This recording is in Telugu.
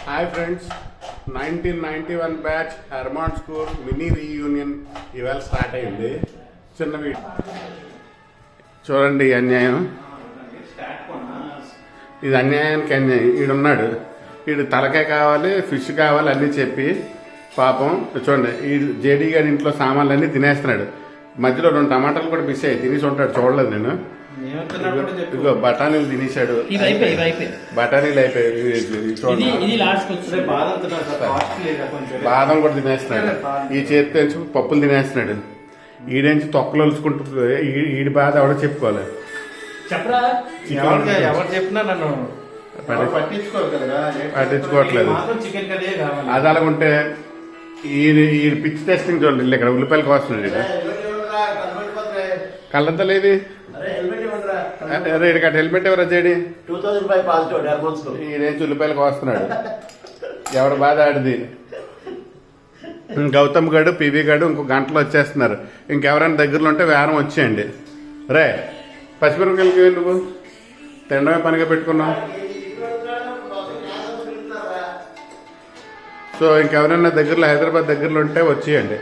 Hi friends, 1991 batch Herman school mini reunion ఇవాళ స్టార్ట్ అయింది. చిన్న వీడియో చూడండి. అన్యాయం, ఇది అన్యాయానికి అన్యాయం. ఈడున్నాడు, వీడు తలకాయ కావాలి, ఫిష్ కావాలి అన్నీ చెప్పి పాపం చూడండి. ఈ జేడీ గారి ఇంట్లో సామాన్లు అన్నీ తినేస్తున్నాడు. మధ్యలో 2 టమాటాలు కూడా మిస్ అయ్యి తినేసి ఉంటాడు, చూడలేదు నేను. ఇదిగో బఠానీలు తినేశాడు, బఠానీలు అయిపోయి చూడండి. బాదం కూడా తినేస్తున్నాడు. ఈ చేతి పప్పులు తినేస్తున్నాడు. ఈడేంచి తొక్కలు ఒలుచుకుంటూ ఈడి బాధ ఎవడో చెప్పుకోవాలి. ఎవరు చెప్పినా నన్ను పట్టించుకోవట్లేదు. అది అలాగుంటే ఈ పిచ్చి టెస్టింగ్ చూడండి. ఇక్కడ ఉల్లిపాయలు కోస్తున్నాడు. కళ్ళంతా లేదు. ఇక్కడ హెల్మెట్ ఎవరు చేడి ఈడేంచి ఉల్లిపాయలు కోస్తున్నాడు. ఎవరి బాధ ఆడిది. గౌతమ్ గడు, పివి గడు ఇంకో గంటలో వచ్చేస్తున్నారు. ఇంకెవరైనా దగ్గరలో ఉంటే వేరం వచ్చేయండి. రే పచ్చిమిరపకాయలకి నువ్వు తినడమే పనిగా పెట్టుకున్నావు. సో ఇంకెవరైనా దగ్గరలో హైదరాబాద్ దగ్గరలో ఉంటే వచ్చేయండి.